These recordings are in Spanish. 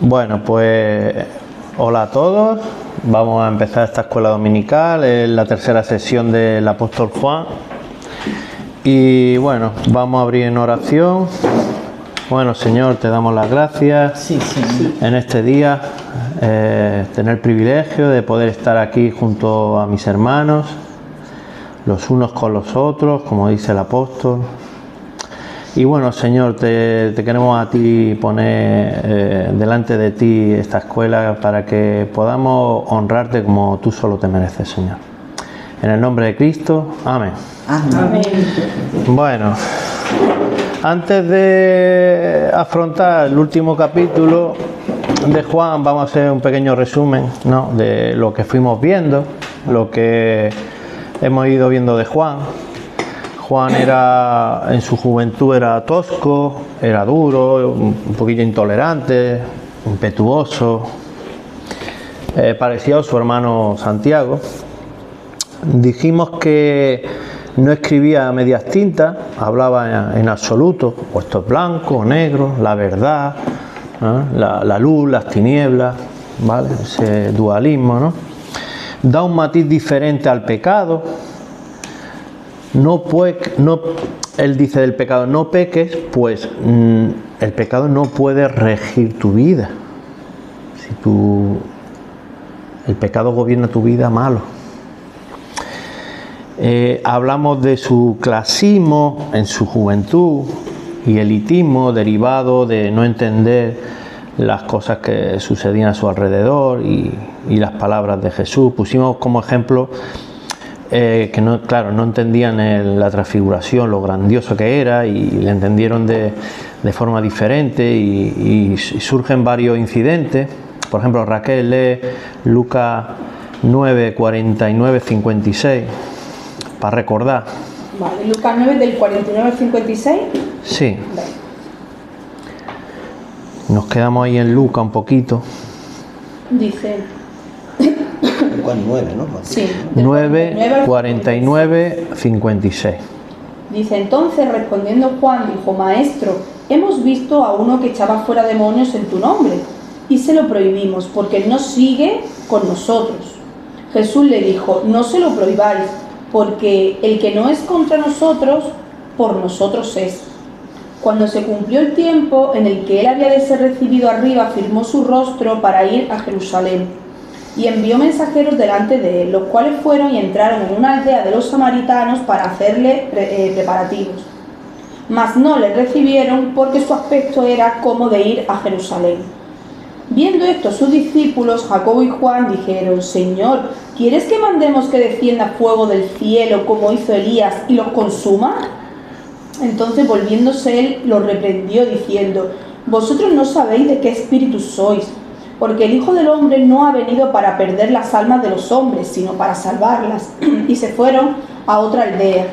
Bueno, pues hola a todos. Vamos a empezar esta escuela dominical, es la tercera sesión del apóstol Juan. Y bueno, vamos a abrir en oración. Bueno, Señor, te damos las gracias en este día, tener el privilegio de poder estar aquí junto a mis hermanos, los unos con los otros, como dice el apóstol. Y bueno, Señor, te queremos a ti poner delante de ti esta escuela para que podamos honrarte como tú solo te mereces, Señor. En el nombre de Cristo, amén. Amén. Bueno, antes de afrontar el último capítulo de Juan, vamos a hacer un pequeño resumen, ¿no?, de lo que fuimos viendo, lo que hemos ido viendo de Juan. Juan era, en su juventud era tosco, era duro, un poquillo intolerante, impetuoso, parecido a su hermano Santiago. Dijimos que no escribía a medias tintas, hablaba en absoluto, o esto es blanco o negro, la verdad, ¿no?, la luz, las tinieblas, ¿vale? Ese dualismo, ¿no? Da un matiz diferente al pecado. Él dice del pecado, no peques, pues el pecado no puede regir tu vida. Si el pecado gobierna tu vida, malo. Hablamos de su clasismo en su juventud y elitismo derivado de no entender las cosas que sucedían a su alrededor y las palabras de Jesús. Pusimos como ejemplo que no entendían la transfiguración, lo grandioso que era, y le entendieron de forma diferente y surgen varios incidentes. Por ejemplo, Raquel lee Lucas 9, 49, 56 para recordar. Vale, Lucas 9 del 49 al 56. Sí. Vale. Nos quedamos ahí en Lucas un poquito. Dice... Lucas 9, ¿no? Sí. 9, 49, 56. Dice, entonces respondiendo Juan dijo, Maestro, hemos visto a uno que echaba fuera demonios en tu nombre y se lo prohibimos porque no sigue con nosotros. Jesús le dijo, no se lo prohibáis, porque el que no es contra nosotros, por nosotros es. Cuando se cumplió el tiempo en el que él había de ser recibido arriba, firmó su rostro para ir a Jerusalén. Y envió mensajeros delante de él, los cuales fueron y entraron en una aldea de los samaritanos para hacerle preparativos. Mas no le recibieron porque su aspecto era como de ir a Jerusalén. Viendo esto sus discípulos, Jacobo y Juan, dijeron, Señor, ¿quieres que mandemos que descienda fuego del cielo como hizo Elías y los consuma? Entonces volviéndose él los reprendió diciendo, vosotros no sabéis de qué espíritu sois, porque el Hijo del Hombre no ha venido para perder las almas de los hombres, sino para salvarlas. Y se fueron a otra aldea.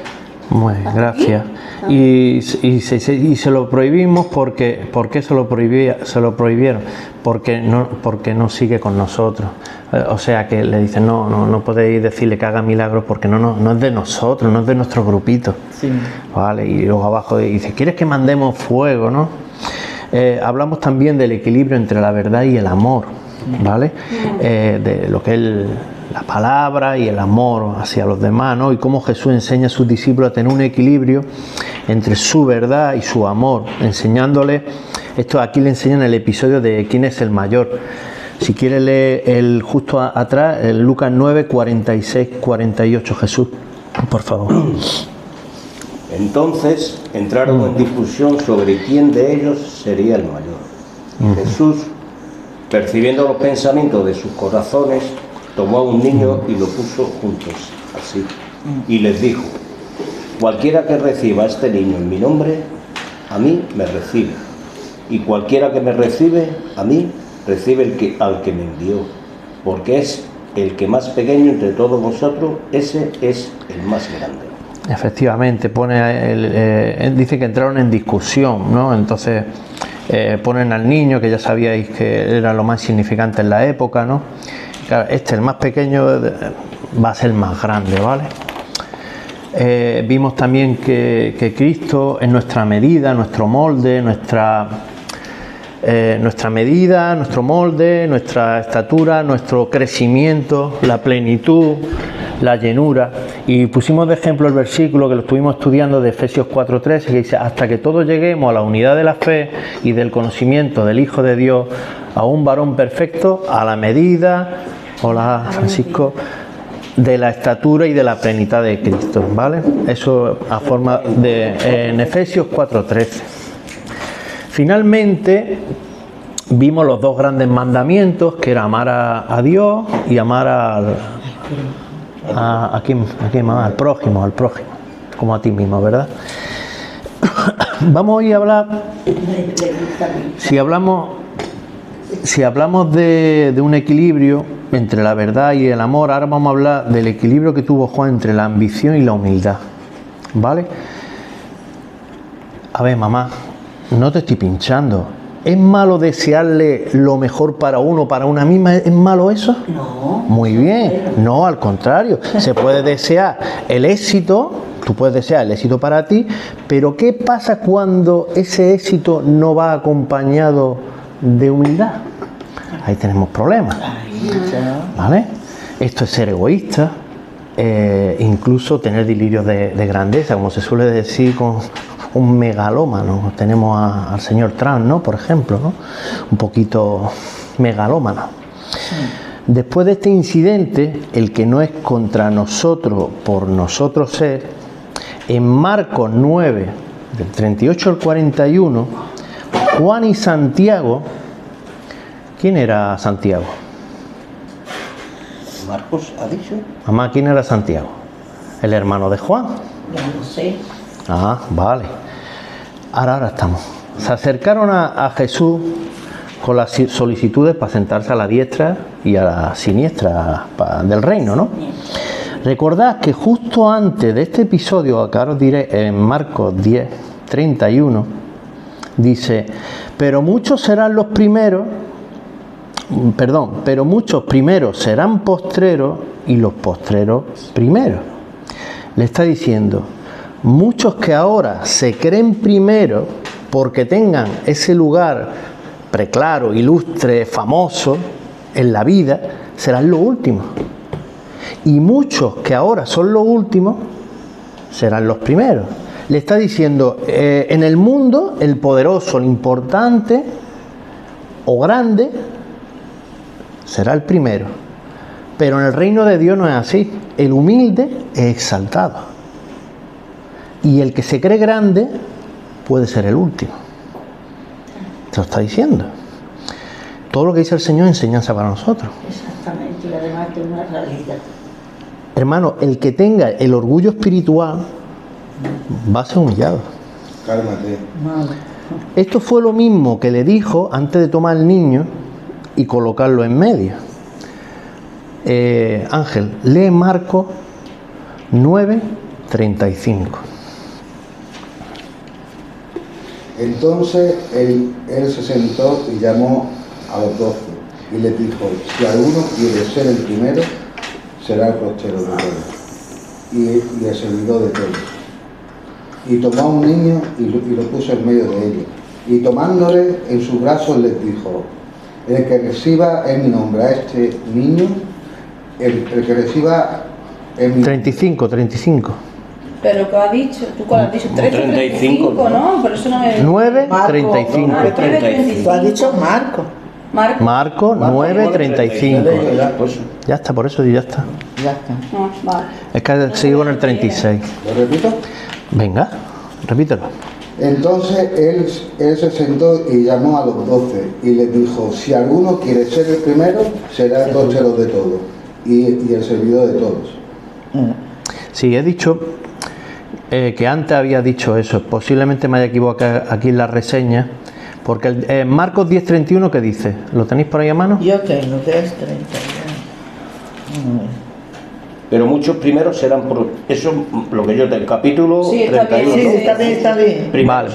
Muy bien, gracias. Y se lo prohibimos porque... ¿Por qué se lo prohibieron? Porque no sigue con nosotros. O sea que le dicen, no podéis decirle que haga milagros porque no es de nosotros, no es de nuestro grupito. Sí. Vale, y luego abajo dice, ¿quieres que mandemos fuego, no? Hablamos también del equilibrio entre la verdad y el amor, ¿vale? De lo que es la palabra y el amor hacia los demás, ¿no? Y cómo Jesús enseña a sus discípulos a tener un equilibrio entre su verdad y su amor, enseñándole, esto aquí le enseñan el episodio de quién es el mayor. Si quiere leer justo atrás, el Lucas 9, 46, 48, Jesús, por favor. Entonces entraron en discusión sobre quién de ellos sería el mayor. Jesús, percibiendo los pensamientos de sus corazones, tomó a un niño y lo puso juntos, así, y les dijo, cualquiera que reciba a este niño en mi nombre, a mí me recibe, y cualquiera que me recibe, a mí recibe al que me envió, porque es el que más pequeño entre todos vosotros, ese es el más grande. Efectivamente, dice que entraron en discusión, ¿no? Entonces ponen al niño, que ya sabíais que era lo más significante en la época, ¿no? Claro, el más pequeño va a ser más grande, ¿vale? Vimos también que Cristo es nuestra medida, nuestro molde, nuestra medida, nuestro molde, nuestra estatura, nuestro crecimiento, la plenitud, la llenura. Y pusimos de ejemplo el versículo que lo estuvimos estudiando de Efesios 4:13, que dice: hasta que todos lleguemos a la unidad de la fe y del conocimiento del Hijo de Dios, a un varón perfecto, a la medida, hola Francisco, de la estatura y de la plenitud de Cristo, ¿vale? Eso a forma de en Efesios 4:13. Finalmente vimos los dos grandes mandamientos, que era amar a Dios y amar al prójimo, como a ti mismo, ¿verdad? Vamos hoy a hablar, si hablamos de un equilibrio entre la verdad y el amor, ahora vamos a hablar del equilibrio que tuvo Juan entre la ambición y la humildad, ¿vale? A ver, mamá, no te estoy pinchando. ¿Es malo desearle lo mejor para uno, para una misma? ¿Es malo eso? No. Muy bien. No, al contrario. Se puede desear el éxito, tú puedes desear el éxito para ti, pero ¿qué pasa cuando ese éxito no va acompañado de humildad? Ahí tenemos problemas, ¿vale? Esto es ser egoísta, incluso tener delirios de grandeza, como se suele decir con un megalómano. Tenemos al señor Trump, ¿no? Por ejemplo, ¿no? Un poquito megalómano. Después de este incidente, el que no es contra nosotros por nosotros ser, en Marcos 9, del 38 al 41, Juan y Santiago. ¿Quién era Santiago? Marcos ha dicho. Mamá, ¿quién era Santiago? El hermano de Juan. Ya lo sé. Ah, vale. Ahora estamos. Se acercaron a Jesús con las solicitudes para sentarse a la diestra y a la siniestra del reino, ¿no? Recordad que justo antes de este episodio, que ahora os diré, en Marcos 10, 31, dice: pero muchos primeros serán postreros y los postreros primeros. Le está diciendo, muchos que ahora se creen primero porque tengan ese lugar preclaro, ilustre, famoso en la vida, serán los últimos. Y muchos que ahora son los últimos serán los primeros. Le está diciendo, en el mundo, el poderoso, el importante o grande será el primero. Pero en el reino de Dios no es así. El humilde es exaltado. Y el que se cree grande puede ser el último. Te lo está diciendo. Todo lo que dice el Señor es enseñanza para nosotros. Exactamente, y además que una realidad. Hermano, el que tenga el orgullo espiritual va a ser humillado. Cálmate. Malo. Esto fue lo mismo que le dijo antes de tomar al niño y colocarlo en medio. Ángel, lee Marcos 9, 35. Entonces él se sentó y llamó a los 12 y les dijo: si alguno quiere ser el primero, será el postero de todos y el servidor de todos. Y tomó a un niño y lo puso en medio de ellos, y tomándole en sus brazos les dijo: el que reciba en mi nombre a este niño, el que reciba en mi 35. Pero ¿qué ha dicho? ¿Tú cuál has dicho? 13, 35, ¿no? Pero eso no me... 9, Marco, 35. Ah, 9:35. Tú has dicho Marco. Marcos 9, 35. Pues, Ya está, por eso ya está. Ya está. No, vale. Es que sigo con el 36. ¿Lo repito? Venga, repítelo. Entonces él se sentó y llamó a los 12 y les dijo: si alguno quiere ser el primero, será el postero de todos y el servidor de todos. Sí, he dicho que antes había dicho eso. Posiblemente me haya equivocado aquí en la reseña, porque Marcos 10:31, ¿qué dice? ¿Lo tenéis por ahí a mano? Yo tengo 3:31. pero muchos primeros serán por eso, lo que yo del capítulo Sí, está 31. bien, ¿no? sí, Está bien. Primero. Vale,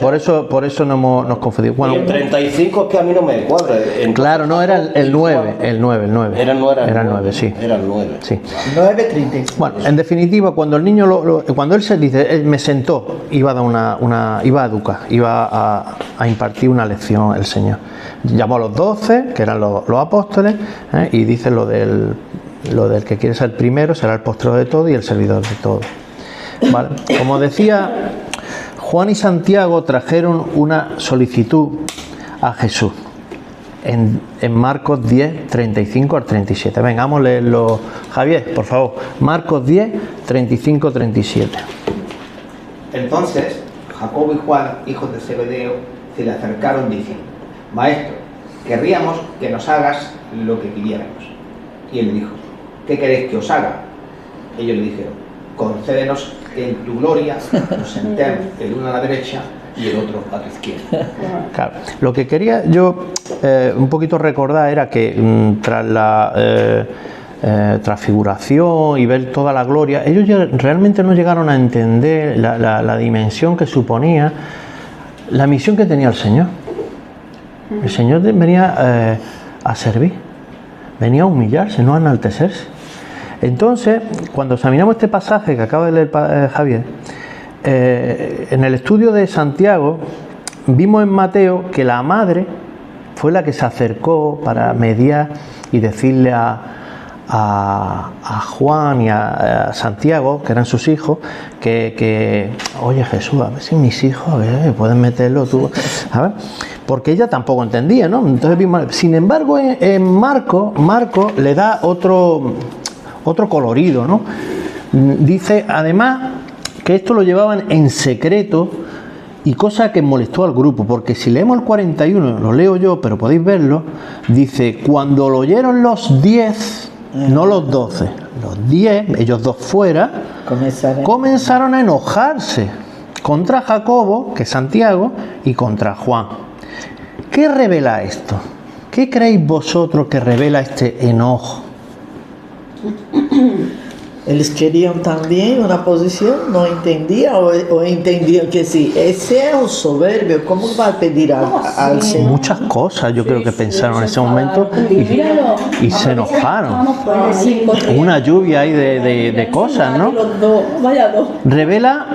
por eso nos confundimos. Y Bueno, el 35 es que a mí no me cuadra. Entonces, claro, no, era el 9, el 9. Era el 9. Era el 9, sí. Era el 9. Sí. 9:30. Bueno, en definitiva, cuando el niño cuando él se dice, él me sentó, iba a dar iba a educar, iba a impartir una lección el Señor. Llamó a los 12, que eran los apóstoles, y dice lo del que quiere ser primero será el postrero de todo y el servidor de todo. Vale. Como decía, Juan y Santiago trajeron una solicitud a Jesús en Marcos 10, 35 al 37. Venga, vamos a leerlo. Javier, por favor. Marcos 10, 35, 37. Entonces Jacobo y Juan, hijos de Zebedeo, se le acercaron diciendo: Maestro, querríamos que nos hagas lo que pidiéramos. Y él le dijo: ¿qué queréis que os haga? Ellos le dijeron: concédenos que en tu gloria nos sentemos el uno a la derecha y el otro a tu izquierda. Claro. Lo que quería yo un poquito recordar era que tras la transfiguración y ver toda la gloria, ellos realmente no llegaron a entender la dimensión que suponía la misión que tenía el Señor. El Señor venía a servir, venía a humillarse, no a enaltecerse. Entonces, cuando examinamos este pasaje que acaba de leer Javier, en el estudio de Santiago vimos en Mateo que la madre fue la que se acercó para mediar y decirle a Juan y a Santiago, que eran sus hijos, que oye Jesús, a ver si mis hijos, a ver, pueden meterlo tú, a ver, porque ella tampoco entendía, ¿no? Entonces vimos, sin embargo, en Marco le da otro colorido, ¿no? Dice además que esto lo llevaban en secreto, y cosa que molestó al grupo, porque si leemos el 41, lo leo yo, pero podéis verlo, dice: cuando lo oyeron los 10, no los 12, los 10, ellos dos fuera, comenzaron a enojarse contra Jacobo, que es Santiago, y contra Juan. ¿Qué revela esto? ¿Qué creéis vosotros que revela este enojo? Eles queriam também uma posição, não entendiam ou entendiam que sim. Esse é um soberbio, como vai pedir al Señor? Muchas cosas yo creo que pensaron en ese momento Míralo. y se enojaron. Vamos por ahí, corriendo. Una lluvia ahí de cosas, ¿no? Los dos, vaya dos. Revela,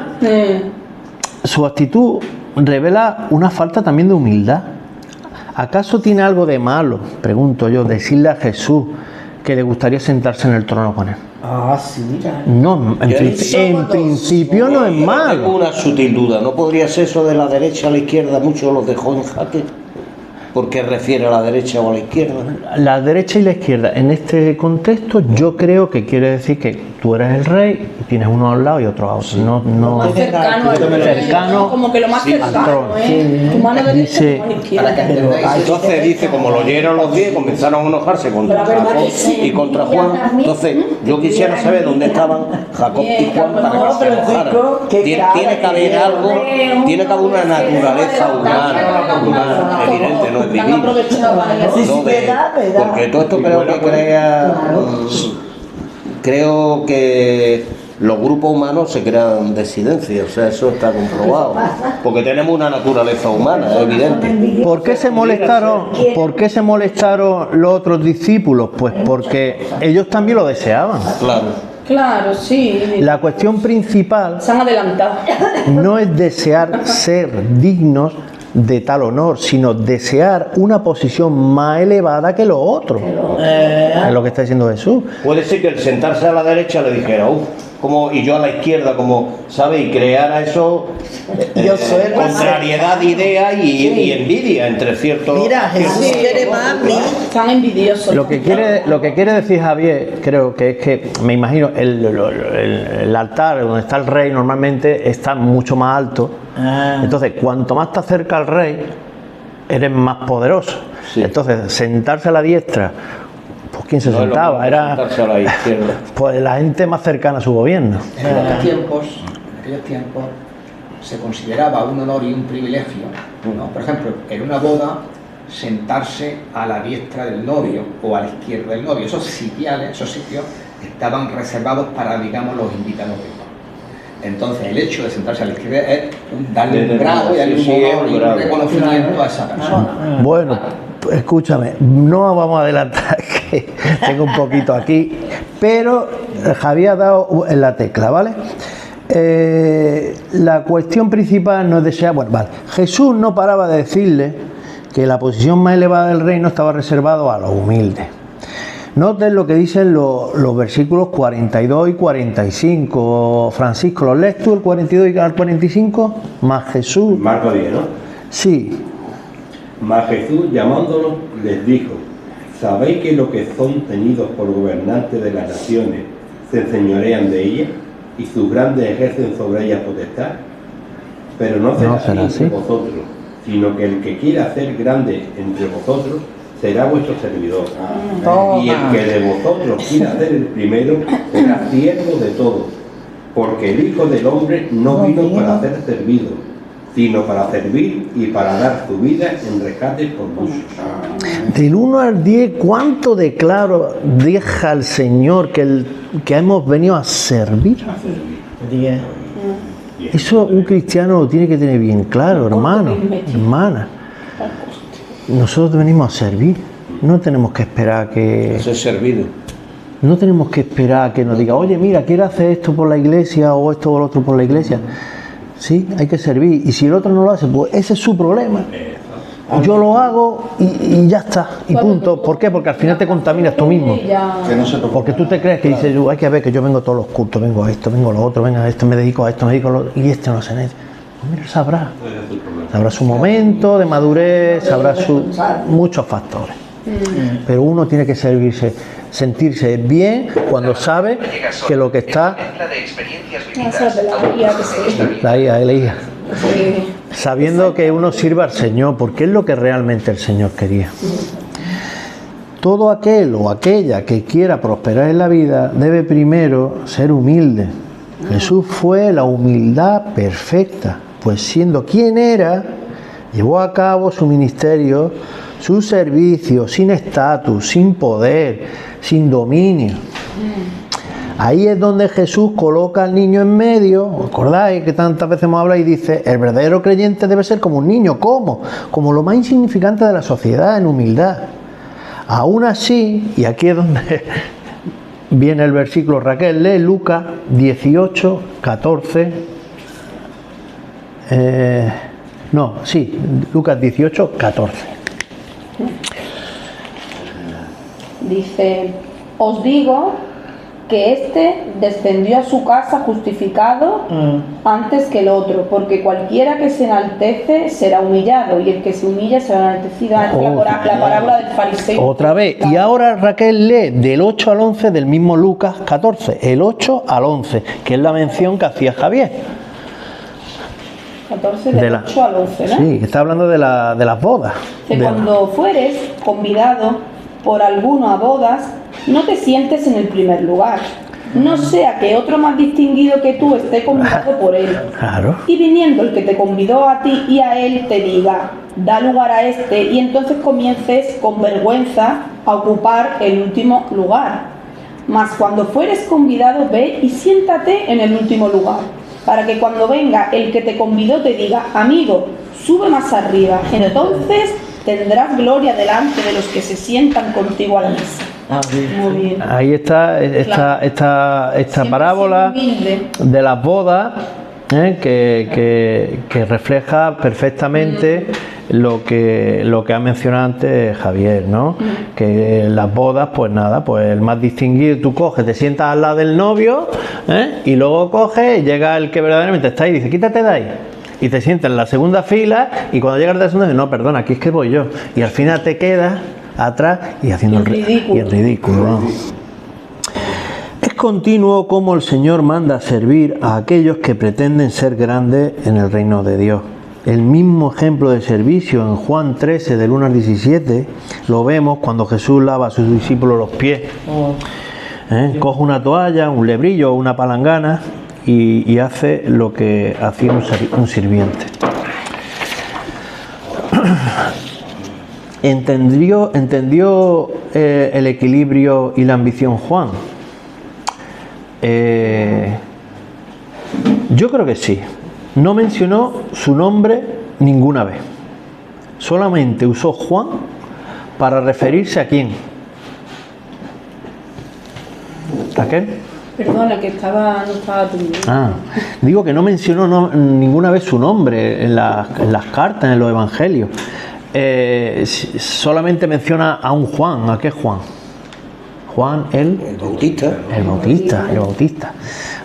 su actitud revela una falta también de humildad. ¿Acaso tiene algo de malo, pregunto yo, decirle a Jesús que le gustaría sentarse en el trono con él? Ah, sí, mira. No, en principio no es Tengo malo. una sutil duda. ¿No podría ser eso de la derecha a la izquierda? Muchos los dejó en jaque. ¿Por qué refiere a la derecha o a la izquierda? La derecha y la izquierda, en este contexto, yo creo que quiere decir que tú eres el rey y tienes uno a un lado y otro a otro. No, Más cercano, cercano, como que lo más sí, al cercano, trono. Tu mano derecha, Dice- tu mano izquierda. Entonces dice, como lo oyeron los 10, comenzaron a enojarse contra Pero la verdad Jacob que sí. y contra Juan. Entonces, yo quisiera saber dónde estaban Jacob y Juan para que se enojaran. Tiene que haber algo, tiene que haber una naturaleza humana, evidente, no es divina. No porque todo esto creo que crea, creo que los grupos humanos se crean disidencias, o sea, eso está comprobado, porque tenemos una naturaleza humana, es evidente. ¿Por qué se molestaron? ¿Por qué se molestaron los otros discípulos? Pues porque ellos también lo deseaban. Claro. Claro, sí. La cuestión principal Se han adelantado. no es desear ser dignos de tal honor, sino desear una posición más elevada que lo otro. Es lo que está diciendo Jesús. Puede ser que el sentarse a la derecha le dijera, como, y yo a la izquierda, como, ¿sabe? Y creara eso, Yo soy el contrariedad de ideas y envidia entre ciertos... Mira, Jesús quiere más a mí. Están envidiosos. Lo que quiere decir Javier, creo que es que, me imagino, el altar donde está el rey normalmente está mucho más alto. Entonces, cuanto más te acerca al rey, eres más poderoso. Sí. Entonces, sentarse a la diestra, pues ¿quién se No es lo sentaba? mismo Era sentarse a la izquierda. pues la gente más cercana a su gobierno. En aquellos tiempos se consideraba un honor y un privilegio, ¿no? Por ejemplo, en una boda, sentarse a la diestra del novio o a la izquierda del novio. Esos sitios estaban reservados para, digamos, los invitados de Juan. Entonces, el hecho de sentarse a la izquierda es darle un grado y darle un honor y un reconocimiento a esa persona. Bueno, escúchame, no vamos a adelantar, que tengo un poquito aquí, pero Javier ha dado en la tecla, ¿vale? La cuestión principal no es desear, bueno, vale, Jesús no paraba de decirle que la posición más elevada del reino estaba reservado a los humildes. Noten lo que dicen los versículos 42 y 45. Francisco, ¿los lees tú el 42 y el 45? Más Jesús. Marco 10, ¿no? Sí. Mas Jesús, llamándolos, les dijo: ¿sabéis que los que son tenidos por gobernantes de las naciones se enseñorean de ellas y sus grandes ejercen sobre ellas potestad? Pero no será así entre vosotros, sino que el que quiera ser grande entre vosotros será vuestro servidor. Y el que de vosotros quiera ser el primero será siervo de todos, porque el Hijo del Hombre no vino para ser servido, sino para servir y para dar su vida en rescate por muchos. Del 1 al 10, ¿cuánto de claro deja el Señor que hemos venido a servir? 10. Eso un cristiano lo tiene que tener bien claro, hermano, hermana. Nosotros venimos a servir, no tenemos que esperar que... Eso es servido. No tenemos que esperar que nos diga, oye, mira, quiero hacer esto por la iglesia o esto o lo otro por la iglesia. Sí, hay que servir. Y si el otro no lo hace, pues ese es su problema. Yo lo hago y ya está, y punto. ¿Por qué? Porque al final te contaminas tú mismo. Porque tú te crees que dices, hay que ver que yo vengo a todos los cultos, vengo a esto, vengo a lo otro, vengo a esto, me dedico a esto, me dedico a lo otro, y este no se necesita. Pues mira, sabrá su momento de madurez, sabrá muchos factores. Pero uno tiene que sentirse bien cuando sabe que lo que está... La IA. Sabiendo que uno sirva al Señor, porque es lo que realmente el Señor quería. Todo aquel o aquella que quiera prosperar en la vida debe primero ser humilde. Jesús fue la humildad perfecta, pues siendo quien era, llevó a cabo su ministerio, su servicio, sin estatus, sin poder, sin dominio. Ahí es donde Jesús coloca al niño en medio. ¿Acordáis que tantas veces hemos hablado y dice, el verdadero creyente debe ser como un niño? ¿Cómo? Como lo más insignificante de la sociedad, en humildad. Aún así, y aquí es donde viene el versículo, Raquel, lee Lucas 18, 14. Lucas 18, 14. Dice, os digo que éste descendió a su casa justificado antes que el otro, porque cualquiera que se enaltece será humillado, y el que se humilla será enaltecido. La parábola del fariseo. Otra vez, y ahora Raquel lee del 8 al 11 del mismo Lucas 14, el 8 al 11, que es la mención que hacía Javier. 14 del 8 al 11, ¿no? Sí, que está hablando de las bodas. Cuando fueres convidado por alguno a bodas, no te sientes en el primer lugar, no sea que otro más distinguido que tú esté convidado por él. Claro. Y viniendo el que te convidó a ti y a él te diga, da lugar a este, y entonces comiences con vergüenza a ocupar el último lugar. Mas cuando fueres convidado, ve y siéntate en el último lugar, para que cuando venga el que te convidó te diga, amigo, sube más arriba. Entonces tendrás gloria delante de los que se sientan contigo a la mesa. Muy bien. Ahí está esta parábola de las bodas, que refleja perfectamente lo que ha mencionado antes Javier, ¿no? Que las bodas, pues nada, pues el más distinguido, tú coges, te sientas al lado del novio, y luego coges, llega el que verdaderamente está ahí y dice, quítate de ahí. Y te sientas en la segunda fila, y cuando llegas de la segunda dices, no, perdona, aquí es que voy yo. Y al final te quedas atrás y haciendo el ridículo. ¿No? Es continuo como el Señor manda a servir a aquellos que pretenden ser grandes en el reino de Dios. El mismo ejemplo de servicio en Juan 13, del 1 al 17, lo vemos cuando Jesús lava a sus discípulos los pies. Coge una toalla, un lebrillo o una palangana y hace lo que hacía un sirviente. Entendió el equilibrio y la ambición Juan. Yo creo que sí. No mencionó su nombre ninguna vez. Solamente usó Juan para referirse a quién. ¿A qué? Perdona, que no estaba atendiendo. Digo que no mencionó ninguna vez su nombre en las cartas, en los evangelios. Solamente menciona a un Juan. ¿A qué Juan? Juan el Bautista.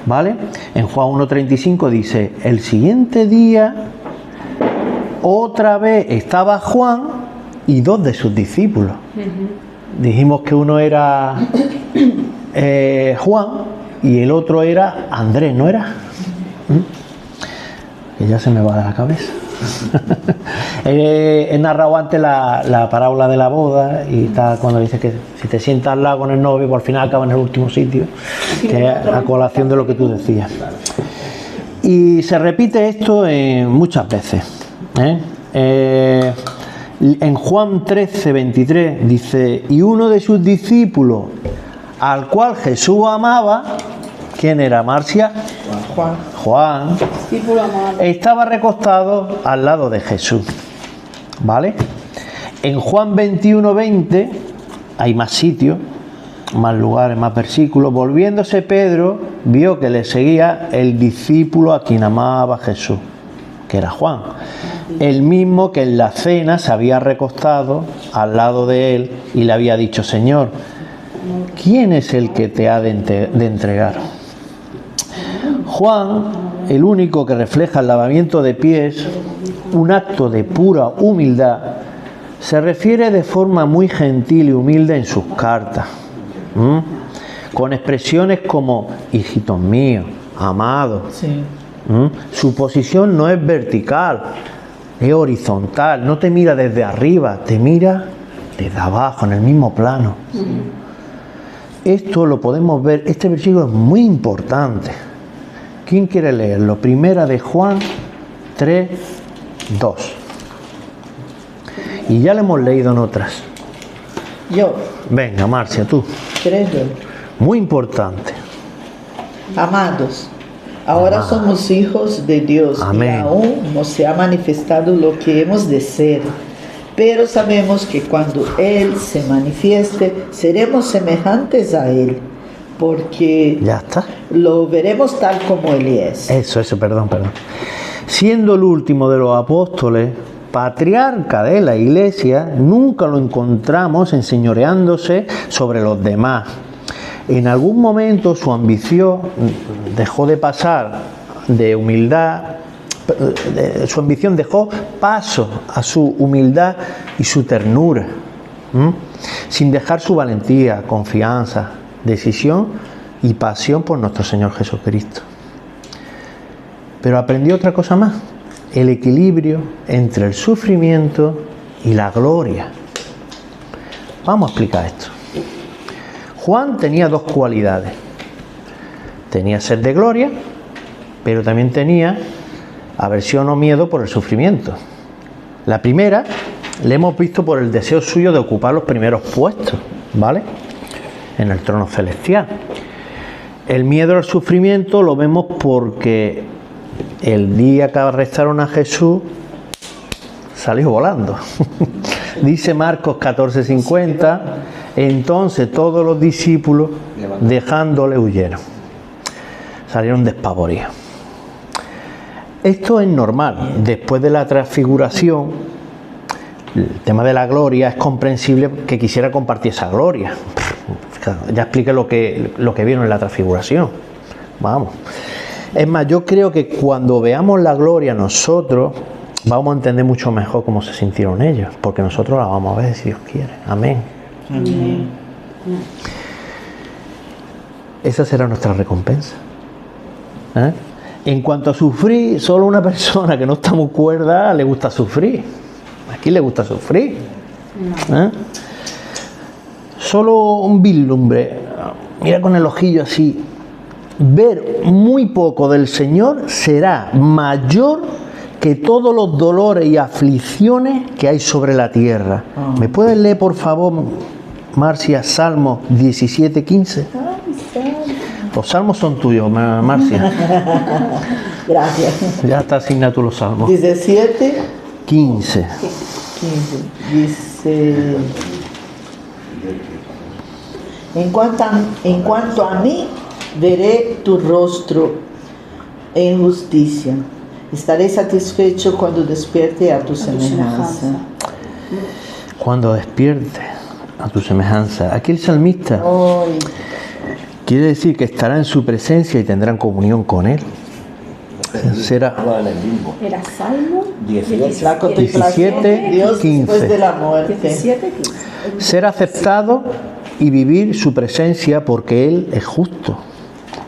¿Vale? En Juan 1:35 dice: el siguiente día otra vez estaba Juan y 2 de sus discípulos. Dijimos que uno era Juan y el otro era Andrés, ¿no era? Que ya se me va de la cabeza. He narrado antes la parábola de la boda y está cuando dice que si te sientas al lado con el novio, pues al final acaba en el último sitio, que es a colación de lo que tú decías. Y se repite esto muchas veces. En Juan 13:23 dice: y uno de sus discípulos, al cual Jesús amaba, ¿quién era, Marcia? Juan. Discípulo amado. Estaba recostado al lado de Jesús. ¿Vale? En Juan 21:20 hay más sitios, más lugares, más versículos. Volviéndose Pedro, vio que le seguía el discípulo a quien amaba Jesús, que era Juan, el mismo que en la cena se había recostado al lado de él y le había dicho: Señor, ¿quién es el que te ha de entregar? Juan, el único que refleja el lavamiento de pies, un acto de pura humildad, se refiere de forma muy gentil y humilde en sus cartas, con expresiones como hijitos míos, amados. Sí. Su posición no es vertical, es horizontal, no te mira desde arriba, te mira desde abajo, en el mismo plano. Esto lo podemos ver, este versículo es muy importante. ¿Quién quiere leerlo? Primera de Juan 3:2. Y ya lo hemos leído en otras. Yo, Venga, Marcia, tú. 3:2. Muy importante. Amados, ahora somos hijos de Dios. Amén. Y aún no se ha manifestado lo que hemos de ser. Pero sabemos que cuando Él se manifieste, seremos semejantes a Él, porque Ya está. lo veremos tal como Él es. Eso, perdón. Siendo el último de los apóstoles, patriarca de la iglesia, nunca lo encontramos enseñoreándose sobre los demás. En algún momento su ambición dejó de pasar de humildad, su ambición dejó paso a su humildad y su ternura, sin dejar su valentía, confianza, decisión y pasión por nuestro Señor Jesucristo. Pero aprendió otra cosa más: el equilibrio entre el sufrimiento y la gloria. Vamos a explicar esto. Juan tenía 2 cualidades. Tenía sed de gloria, pero también tenía aversión o miedo por el sufrimiento. La primera le hemos visto por el deseo suyo de ocupar los primeros puestos, ¿vale?, en el trono celestial. El miedo al sufrimiento lo vemos porque el día que arrestaron a Jesús salió volando. Dice Marcos 14:50: entonces todos los discípulos, dejándole, huyeron. Salieron despavoridos. Esto es normal. Después de la transfiguración, el tema de la gloria, es comprensible que quisiera compartir esa gloria. Ya expliqué lo que vieron en la transfiguración. Vamos. Es más, yo creo que cuando veamos la gloria nosotros vamos a entender mucho mejor cómo se sintieron ellos, porque nosotros la vamos a ver si Dios quiere. Amén. Amén. Esa será nuestra recompensa. En cuanto a sufrir, solo una persona que no está muy cuerda le gusta sufrir. ¿A quién le gusta sufrir? Solo un vislumbre, mira con el ojillo así, ver muy poco del Señor será mayor que todos los dolores y aflicciones que hay sobre la tierra. ¿Me puedes leer, por favor, Marcia, Salmo 17:15? Los salmos son tuyos, Marcia. Gracias. Ya está asignado tú los salmos. 17, 15. 15. Dice: en cuanto a mí, veré tu rostro en justicia. Estaré satisfecho cuando despierte a tu semejanza. Cuando despierte a tu semejanza. Aquí el salmista Ay, quiere decir que estará en su presencia y tendrán comunión con él. Será En el limbo. Era Salmo 18. la contemplación 17, de Dios 15. después de la muerte. 17, 15. ser aceptado y vivir su presencia porque Él es justo.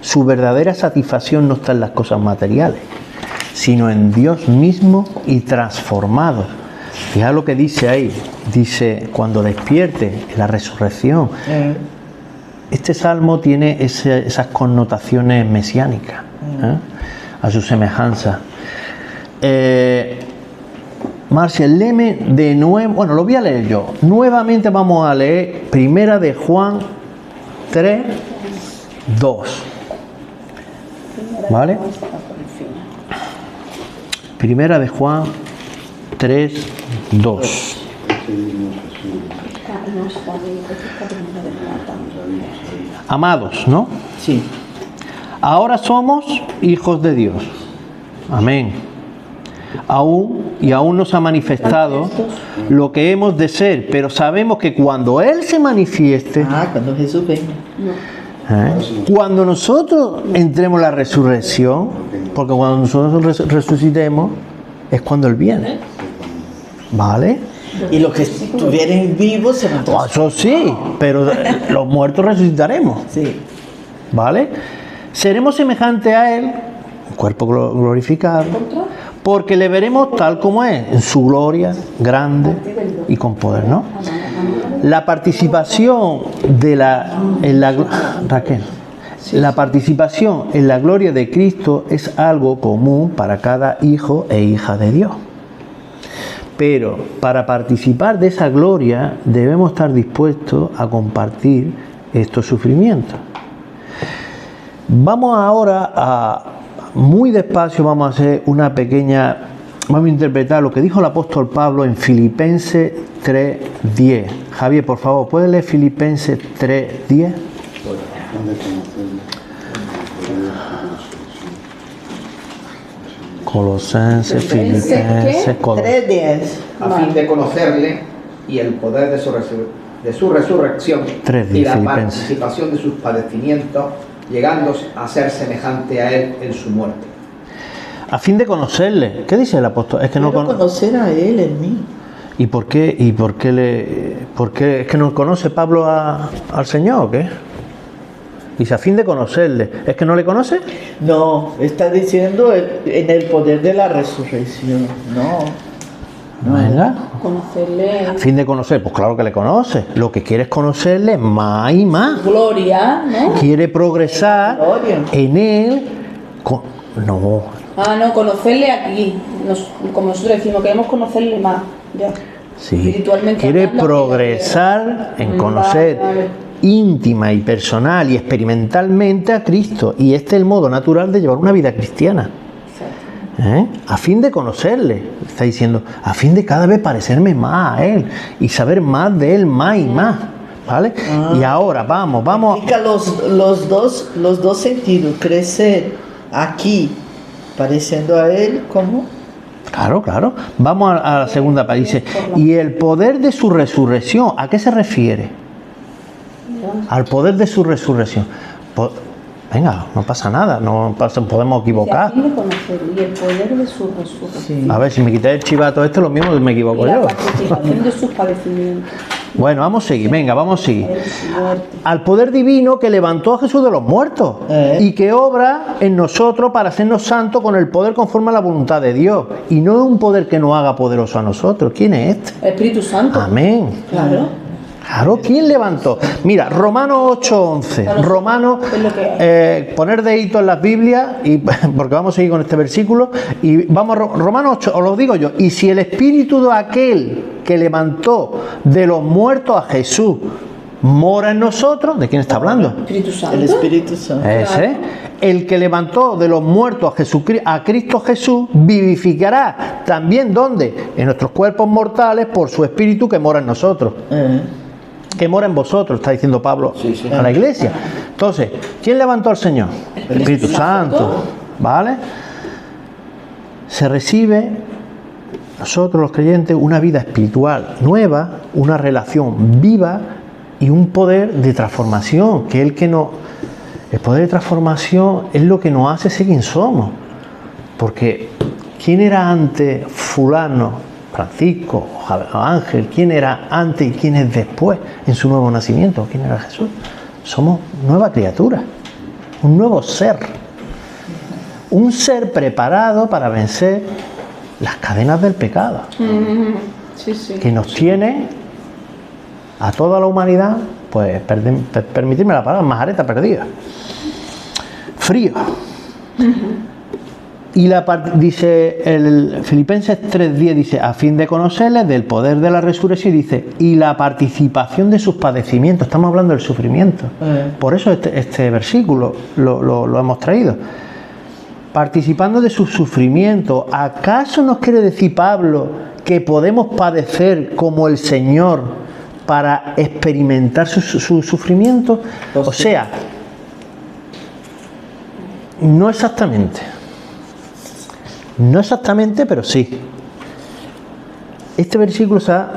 Su verdadera satisfacción no está en las cosas materiales, sino en Dios mismo y transformado. Fija lo que dice ahí. Dice, cuando despierte en la resurrección. Este salmo tiene esas connotaciones mesiánicas, a su semejanza. Marcia, léeme de nuevo, bueno, lo voy a leer yo. Nuevamente vamos a leer Primera de Juan 3, 2. ¿Vale? Primera de Juan 3, 2. Amados, ¿no? Sí. Ahora somos hijos de Dios. Amén. Aún no se ha manifestado lo que hemos de ser, pero sabemos que cuando Él se manifieste, Cuando Jesús venga. cuando nosotros entremos en la resurrección, porque cuando nosotros resucitemos es cuando Él viene. ¿Vale? Y los que estuvieran vivos se van a transformar. Eso sí, pero los muertos resucitaremos. Sí. ¿Vale? Seremos semejantes a Él, un cuerpo glorificado, porque le veremos tal como es, en su gloria grande y con poder, ¿no? La participación Raquel, la participación en la gloria de Cristo es algo común para cada hijo e hija de Dios. Pero para participar de esa gloria debemos estar dispuestos a compartir estos sufrimientos. Vamos ahora muy despacio, vamos a hacer una pequeña, vamos a interpretar lo que dijo el apóstol Pablo en Filipenses 3:10. Javier, por favor, ¿puedes leer Filipenses 3:10? Colosenses, Filipenses, 3:10. A fin de conocerle y el poder de su resurrección 3:10, y la Filipenses. participación de sus padecimientos, llegando a ser semejante a él en su muerte. A fin de conocerle. ¿Qué dice el apóstol? Es que no Quiero conocer a Él en mí. ¿Y por qué es que no conoce Pablo al Señor o qué? Dice, a fin de conocerle. ¿Es que no le conoce? No, está diciendo en el poder de la resurrección. No. ¿Verdad? Conocerle A fin de conocer, pues claro que le conoce. Lo que quiere es conocerle más y más. gloria, ¿no? Quiere progresar Gloria. en él. No, No, conocerle aquí. Como nosotros decimos, queremos conocerle más. Ya. sí. Espiritualmente Quiere hablando, progresar en conocer Vale. íntima y personal y experimentalmente a Cristo. Y este es el modo natural de llevar una vida cristiana. A fin de conocerle, está diciendo, a fin de cada vez parecerme más a Él y saber más de Él más y más, ¿vale? Y ahora vamos. Indica los dos sentidos. Crecer aquí, pareciendo a Él, como Claro. Vamos a la segunda parte. Dice, y el poder de su resurrección, ¿a qué se refiere? Al poder de su resurrección. Venga, no pasa nada, podemos equivocar. A fin de conocerle y el poder de su resurrección. A ver, si me quitáis el chivato lo mismo me Y equivoco la yo. participación de sus padecimientos. Bueno, vamos a seguir, venga, vamos a seguir. De su muerte. Al poder divino que levantó a Jesús de los muertos y que obra en nosotros para hacernos santos con el poder conforme a la voluntad de Dios. Y no es un poder que nos haga poderoso a nosotros. ¿Quién es este? El Espíritu Santo. Amén. Claro, ¿quién levantó? Mira, Romanos 8:11. Romanos, Es lo que poner dedito en las Biblias, porque vamos a seguir con este versículo. Y vamos a Romanos 8, os lo digo yo. Y si el Espíritu de aquel que levantó de los muertos a Jesús, mora en nosotros. ¿De quién está hablando? Espíritu Santo. El Espíritu Santo. Ese. El que levantó de los muertos a Cristo Jesús, vivificará también, ¿dónde? En nuestros cuerpos mortales por su Espíritu que mora en nosotros. Que mora en vosotros, está diciendo Pablo a la iglesia. Entonces, ¿quién levantó al Señor? El Espíritu Santo. ¿Vale? Se recibe, nosotros los creyentes, una vida espiritual nueva, una relación viva y un poder de transformación, que el poder de transformación es lo que nos hace ser quien somos. Porque ¿quién era antes fulano, Francisco, Ángel? ¿Quién era antes y quién es después en su nuevo nacimiento? ¿Quién era Jesús? Somos nueva criatura, un nuevo ser. Un ser preparado para vencer las cadenas del pecado. Que nos tiene a toda la humanidad, pues, permitidme la palabra, majareta perdida. Frío. Y dice el Filipenses 3:10, dice, a fin de conocerles del poder de la resurrección, y dice, y la participación de sus padecimientos. Estamos hablando del sufrimiento. Por eso este versículo lo hemos traído. Participando de su sufrimiento. ¿Acaso nos quiere decir Pablo que podemos padecer como el Señor para experimentar su sufrimiento? O sea, no exactamente. No exactamente, pero sí. Este versículo se ha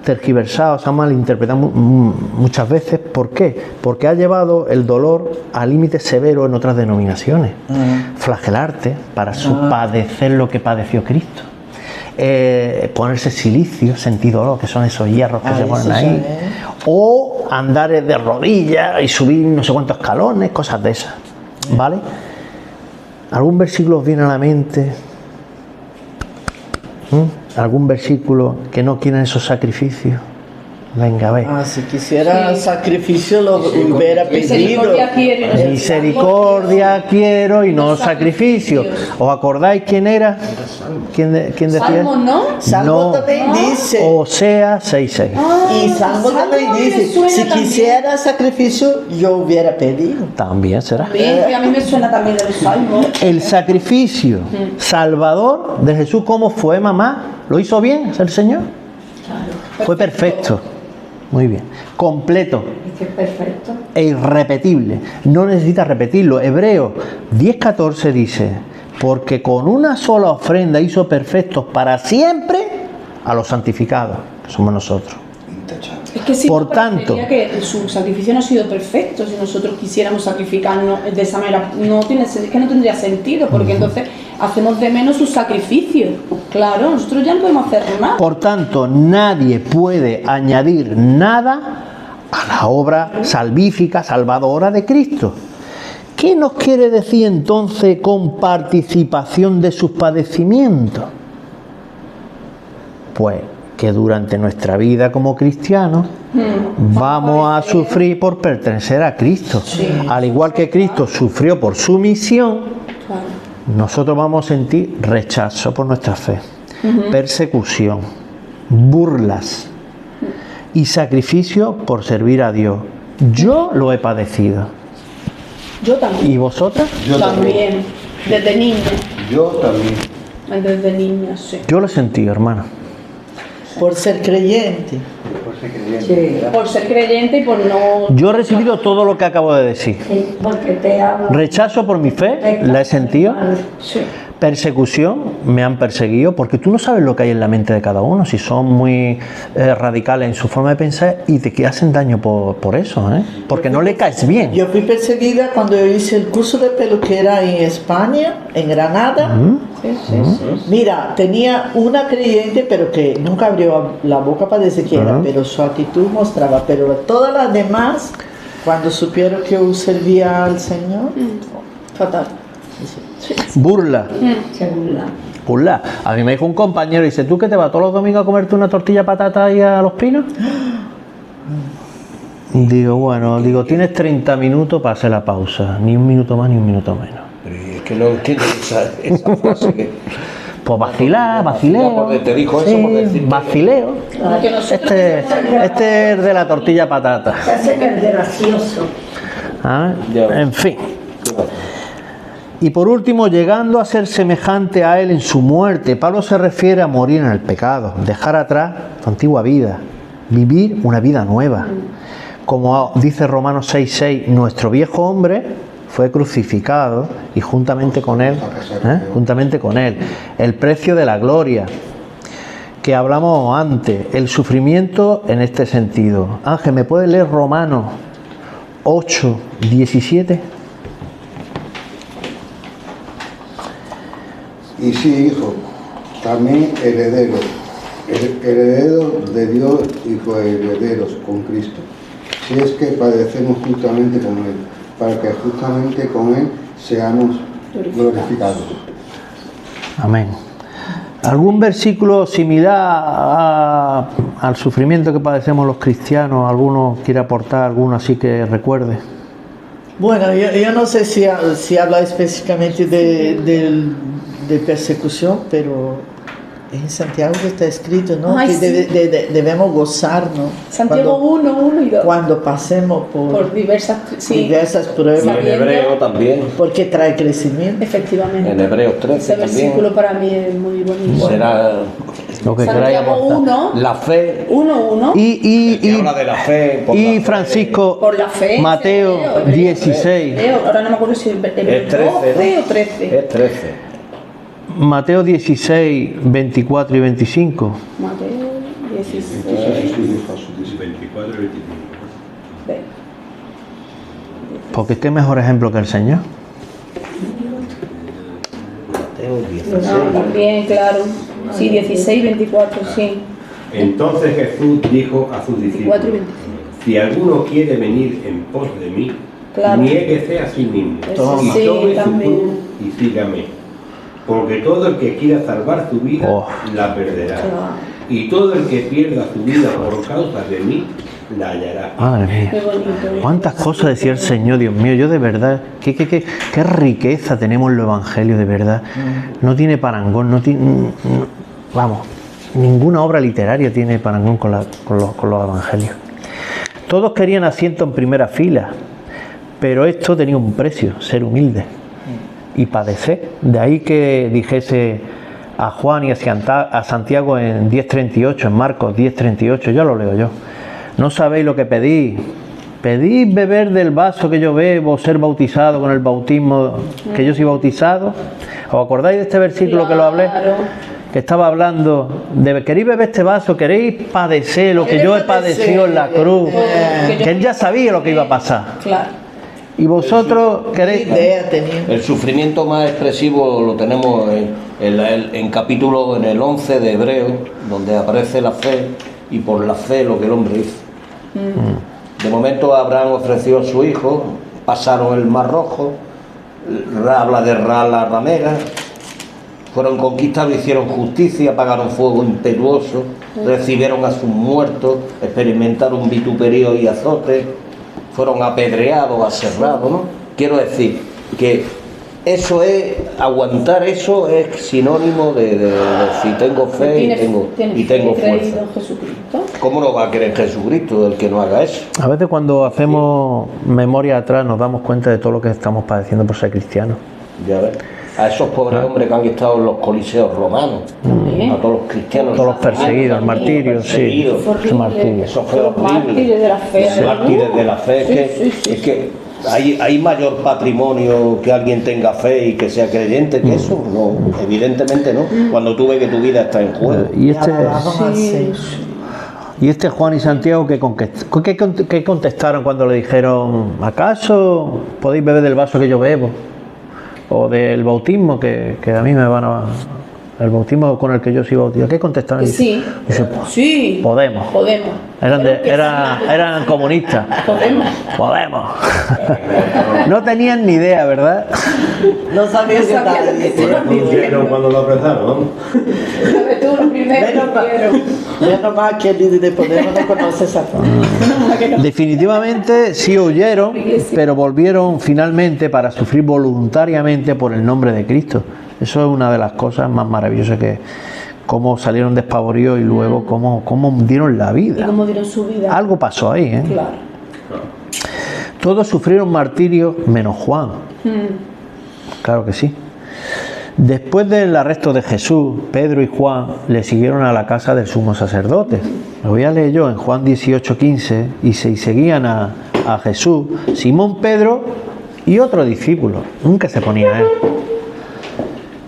tergiversado, se ha malinterpretado muchas veces. ¿Por qué? Porque ha llevado el dolor a límites severos en otras denominaciones. Flagelarte para padecer lo que padeció Cristo. Ponerse silicio, sentir dolor, que son esos hierros que se ponen ahí. O andar de rodillas y subir no sé cuántos escalones, cosas de esas. ¿Vale? ¿Algún versículo os viene a la mente? ¿Algún versículo que no quieren esos sacrificios? Venga, a ver. Si quisiera sacrificio lo hubiera pedido. Misericordia quiero y no sacrificio. ¿Os acordáis quién era? ¿Quién decía? Salmo, ¿no? Salmo también dice. Osea 6:6. Y Salmo también dice, si quisiera sacrificio, yo hubiera pedido. También será. A mí me suena también del Salmo. El sacrificio salvador de Jesús, ¿cómo fue, mamá? ¿Lo hizo bien el Señor? Claro. Fue perfecto. Muy bien. Completo. Es que es perfecto. E irrepetible. No necesita repetirlo. Hebreos 10:14 dice, porque con una sola ofrenda hizo perfectos para siempre a los santificados, que somos nosotros. Es que sí, por tanto, que su sacrificio no ha sido perfecto. Si nosotros quisiéramos sacrificarnos de esa manera, es que no tendría sentido, porque entonces hacemos de menos su sacrificio. Claro, nosotros ya no podemos hacer nada. Por tanto, nadie puede añadir nada a la obra salvífica, salvadora de Cristo. ¿Qué nos quiere decir entonces con participación de sus padecimientos? Pues que durante nuestra vida como cristianos vamos a sufrir por pertenecer a Cristo. Al igual que Cristo sufrió por su misión, nosotros vamos a sentir rechazo por nuestra fe, persecución, burlas y sacrificio por servir a Dios. Yo lo he padecido. Yo también. ¿Y vosotras? Yo también. Desde niña. Yo también. Desde niña, sí. Yo lo he sentido, hermano. Por ser creyente. Sí. Por ser creyente y por no... Yo he recibido todo lo que acabo de decir. Sí, porque te hablo. Rechazo por mi fe, la he sentido. Sí. Persecución, me han perseguido, porque tú no sabes lo que hay en la mente de cada uno, si son muy radicales en su forma de pensar y te hacen daño por eso, porque no le caes bien. Yo fui perseguida cuando yo hice el curso de peluquera en España, en Granada. Mira, tenía una creyente, pero que nunca abrió la boca para decir que era, pero su actitud mostraba. Pero todas las demás, cuando supieron que yo servía al Señor, Fatal. Burla. Se burla. Burla. A mí me dijo un compañero, dice, ¿tú que te vas todos los domingos a comerte una tortilla de patata y a los pinos? Digo, bueno, tienes 30 minutos para hacer la pausa. Ni un minuto más, ni un minuto menos. Pero es que no entiendo esa frase que... Pues vacileo. Te dijo eso Sí, por decirte. vacileo. Porque nosotros Este es de la tortilla patata. Se hace el gracioso. ¿Ah? Ya. En fin. Y por último, llegando a ser semejante a él en su muerte, Pablo se refiere a morir en el pecado, dejar atrás su antigua vida, vivir una vida nueva. Como dice Romanos 6:6, nuestro viejo hombre fue crucificado y juntamente con él, el precio de la gloria que hablamos antes, el sufrimiento en este sentido. Ángel, ¿me puedes leer Romanos 8:17? Y sí, hijo, también heredero de Dios y coherederos con Cristo, si es que padecemos justamente con Él, para que justamente con Él seamos glorificados. Amén. ¿Algún versículo similar al sufrimiento que padecemos los cristianos? ¿Alguno quiere aportar alguno así que recuerde? Bueno, yo no sé si habla específicamente de persecución, pero en Santiago está escrito, ¿no? Ay, que sí. debemos gozarnos Santiago 1 y 2. cuando pasemos Por diversas, sí, diversas pruebas, Y en Hebreo también. porque trae crecimiento. efectivamente. En Hebreos 13 Ese también. versículo para mí es muy bonito. Será Lo que queráis Santiago aportar. 1, la fe. 1. Que habla de la fe. por la Y fe. Francisco, Por la fe. Mateo Hebreo. 16. Ahora no me acuerdo si es Es 13, 12 ¿no? o 13. Es 13. Mateo 16, 24 y 25. Mateo 16. 24 y 25. Ve. Porque qué mejor ejemplo que el Señor. Mateo 16. También, claro. Sí, 16, 24, sí. Entonces Jesús dijo a sus 24 y discípulos: 25. si alguno quiere venir en pos de mí, Claro. niéguese a sí mismo Eso y sí, tome su también. cruz y sígame. Porque todo el que quiera salvar su vida, Oh. la perderá. Claro. Y todo el que pierda su vida por causa de mí, la hallará. Madre mía. Qué bonito. ¿Cuántas cosas decía el Señor, Dios mío? Yo de verdad, qué riqueza tenemos en los evangelios, de verdad. No tiene parangón, vamos, ninguna obra literaria tiene parangón con los evangelios. Todos querían asiento en primera fila, pero esto tenía un precio, ser humilde y padecer. De ahí que dijese a Juan y a Santiago en 10:38, en Marcos 10:38, ya lo leo yo. No sabéis lo que pedís. ¿Pedís beber del vaso que yo bebo, ser bautizado con el bautismo que yo soy bautizado? ¿Os acordáis de este versículo que lo hablé? Claro. Que estaba hablando de, ¿queréis beber este vaso? ¿Queréis padecer lo que yo he padecido en la cruz? Que él ya sabía lo que iba a pasar. Claro. Y vosotros ¿Qué queréis... idea tenía? El sufrimiento más expresivo lo tenemos en capítulo en el 11 de Hebreos, donde aparece la fe y por la fe lo que el hombre hizo. De momento Abraham ofreció a su hijo, pasaron el Mar Rojo, habla de la ramera, fueron conquistados, hicieron justicia, apagaron fuego impetuoso, recibieron a sus muertos, experimentaron vituperio y azote, fueron apedreados, aserrados, ¿no? Quiero decir que eso es, aguantar eso es sinónimo de si tengo fe y tengo creído fuerza. en Jesucristo. ¿Cómo no va a creer en Jesucristo el que no haga eso? A veces cuando hacemos memoria atrás nos damos cuenta de todo lo que estamos padeciendo por ser cristianos. Ya ves. A esos pobres hombres que han estado en los coliseos romanos, También. a todos los cristianos, Todos los perseguidos, martirios, sí. perseguidos. Ese martirio. Eso fue Los horrible. mártires de la fe. Los mártires de la fe, Sí. es que hay mayor patrimonio que alguien tenga fe y que sea creyente que eso. No, evidentemente no. Cuando tú ves que tu vida está en juego. Y este Juan y Santiago, ¿qué contestaron cuando le dijeron, ¿acaso podéis beber del vaso que yo bebo? O del bautismo que a mí me van a... El bautismo con el que yo soy bautizado. ¿Qué contestaron? Sí. Dice, Sí. Podemos. Eran comunistas. Podemos. No tenían ni idea, ¿verdad? No sabía qué tal. Dijeron cuando lo apresaron. Tú lo primero Menos mal que el líder de Podemos no conoce esa forma. Definitivamente sí oyeron, pero volvieron finalmente para sufrir voluntariamente por el nombre de Cristo. Eso es una de las cosas más maravillosas, que cómo salieron despavoridos y luego cómo dieron la vida. Y cómo dieron su vida. Algo pasó ahí, ¿eh? Claro. Todos sufrieron martirio menos Juan. Claro que sí. Después del arresto de Jesús, Pedro y Juan le siguieron a la casa del sumo sacerdote. Lo voy a leer yo en Juan 18:15. Y seguían a Jesús, Simón Pedro y otro discípulo. Nunca se ponía él.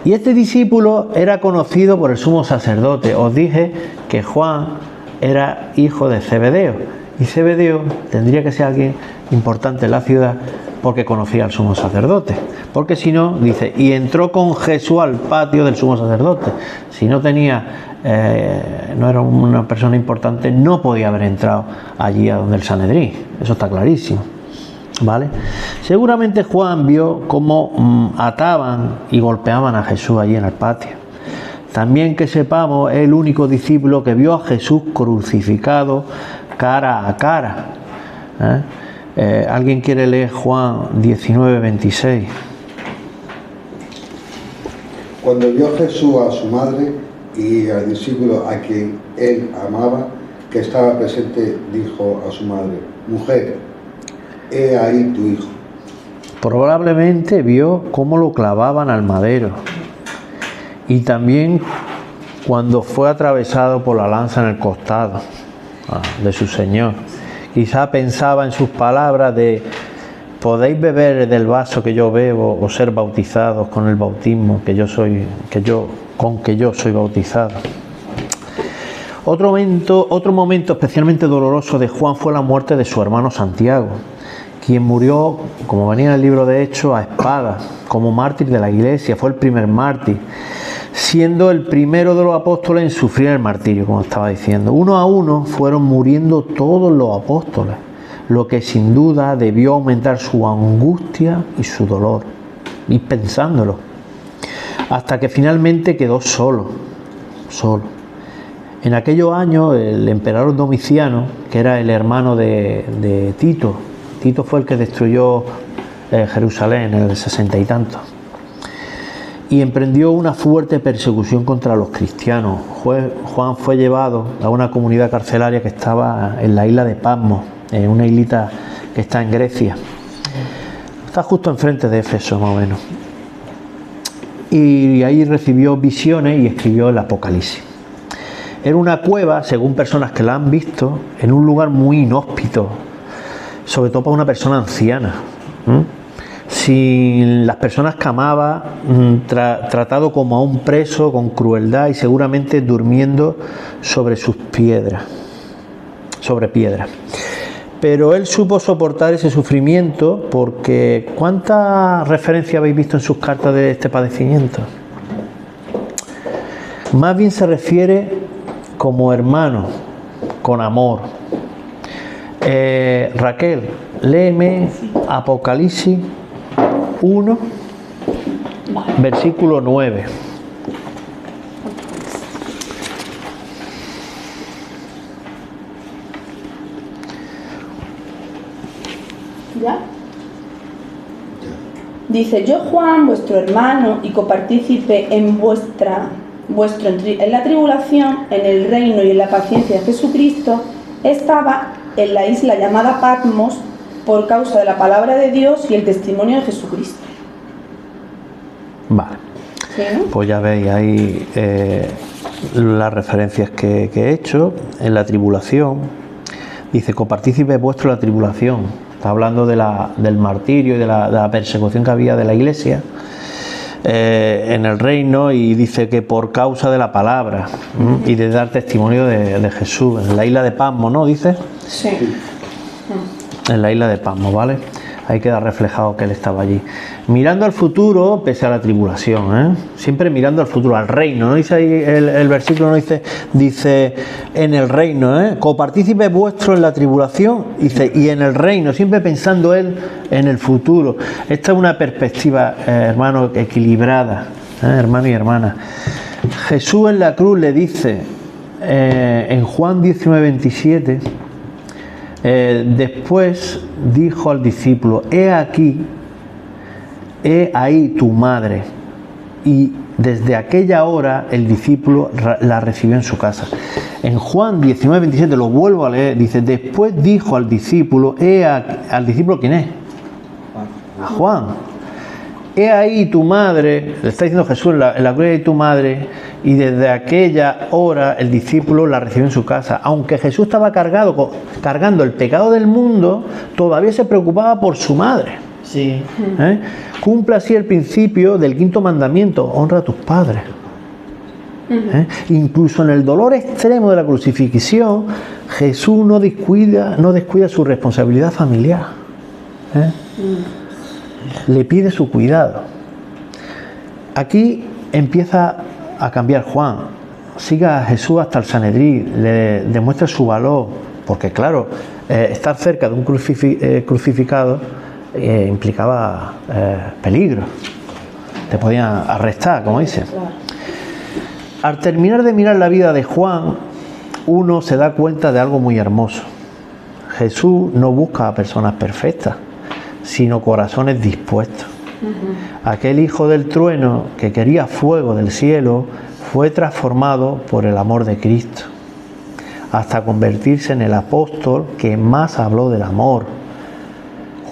Y este discípulo era conocido por el sumo sacerdote. Os dije que Juan era hijo de Zebedeo. Y Zebedeo tendría que ser alguien importante en la ciudad, porque conocía al sumo sacerdote. Porque si no, dice, y entró con Jesús al patio del sumo sacerdote. Si no tenía, no era una persona importante, no podía haber entrado allí a donde el Sanedrín. Eso está clarísimo, ¿vale? Seguramente Juan vio cómo ataban y golpeaban a Jesús allí en el patio. También, que sepamos, es el único discípulo que vio a Jesús crucificado cara a cara. ¿Alguien quiere leer Juan 19:26? Cuando vio Jesús a su madre y al discípulo a quien él amaba, que estaba presente, dijo a su madre: Mujer, he ahí tu hijo. Probablemente vio cómo lo clavaban al madero, y también cuando fue atravesado por la lanza en el costado de su Señor. Quizá pensaba en sus palabras de: podéis beber del vaso que yo bebo o ser bautizados con el bautismo con que yo soy bautizado. Otro momento especialmente doloroso de Juan fue la muerte de su hermano Santiago, quien murió, como venía en el libro de Hechos, a espada, como mártir de la iglesia. Fue el primer mártir, siendo el primero de los apóstoles en sufrir el martirio, como estaba diciendo. Uno a uno fueron muriendo todos los apóstoles, lo que sin duda debió aumentar su angustia y su dolor, y pensándolo, hasta que finalmente quedó solo. En aquellos años, el emperador Domiciano, que era el hermano de Tito fue el que destruyó Jerusalén en el 60 y tanto, y emprendió una fuerte persecución contra los cristianos. Juan fue llevado a una comunidad carcelaria que estaba en la isla de Patmos, en una islita que está en Grecia. Está justo enfrente de Éfeso, más o menos. Y ahí recibió visiones y escribió el Apocalipsis. Era una cueva, según personas que la han visto, en un lugar muy inhóspito, sobre todo para una persona anciana. Sin las personas que amaba, tratado como a un preso, con crueldad, y seguramente durmiendo sobre piedras. Pero él supo soportar ese sufrimiento, porque ¿cuántas referencias habéis visto en sus cartas de este padecimiento? Más bien se refiere como hermano, con amor. Raquel, léeme Apocalipsis 1, versículo 9. ¿Ya? Dice: yo, Juan, vuestro hermano y copartícipe en la tribulación, en el reino y en la paciencia de Jesucristo, estaba en la isla llamada Patmos por causa de la palabra de Dios y el testimonio de Jesucristo. Vale. ¿Sí, no? Pues ya veis ahí las referencias que he hecho. En la tribulación, dice: copartícipe vuestro en la tribulación. Está hablando del martirio y de la persecución que había de la iglesia en el reino, y dice que por causa de la palabra y de dar testimonio de Jesús. En la isla de Patmos, ¿no? Dice. Sí. En la isla de Patmos, ¿vale? Ahí queda reflejado que él estaba allí. Mirando al futuro, pese a la tribulación, siempre mirando al futuro, al reino, ¿no? Dice ahí el versículo, no dice en el reino, copartícipe vuestro en la tribulación, dice, y en el reino, siempre pensando él en el futuro. Esta es una perspectiva, hermano, equilibrada, hermano y hermana. Jesús en la cruz le dice, en Juan 19:27, después dijo al discípulo: he ahí tu madre. y desde aquella hora el discípulo la recibió en su casa. En Juan 19:27, lo vuelvo a leer, dice, después dijo al discípulo, ¿al discípulo quién es? A Juan. He ahí tu madre, le está diciendo Jesús, en la gloria de tu madre, y desde aquella hora el discípulo la recibió en su casa. Aunque Jesús estaba cargando el pecado del mundo, todavía se preocupaba por su madre. Sí. Cumple así el principio del 5.º mandamiento, honra a tus padres. Incluso en el dolor extremo de la crucifixión, Jesús no descuida su responsabilidad familiar. Le pide su cuidado. Aquí empieza a cambiar Juan. Sigue a Jesús hasta el Sanedrín, le demuestra su valor, porque claro, estar cerca de un crucificado implicaba peligro. Te podían arrestar, como dice. Al terminar de mirar la vida de Juan, uno se da cuenta de algo muy hermoso. Jesús no busca a personas perfectas, sino corazones dispuestos. Aquel hijo del trueno que quería fuego del cielo fue transformado por el amor de Cristo, hasta convertirse en el apóstol que más habló del amor.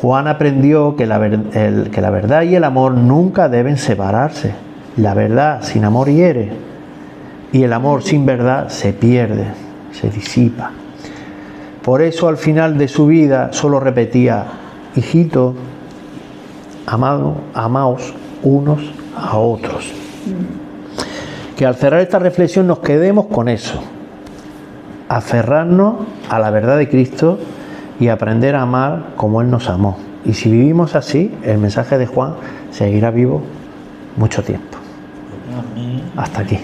Juan aprendió que la verdad y el amor nunca deben separarse. La verdad sin amor hiere, y el amor sin verdad se pierde, se disipa. Por eso al final de su vida solo repetía, hijito, amaos unos a otros. Que al cerrar esta reflexión nos quedemos con eso, aferrarnos a la verdad de Cristo y aprender a amar como Él nos amó. Y si vivimos así, el mensaje de Juan seguirá vivo mucho tiempo. Amén. Hasta aquí.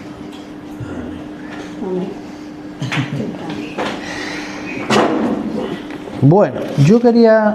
Bueno, yo quería...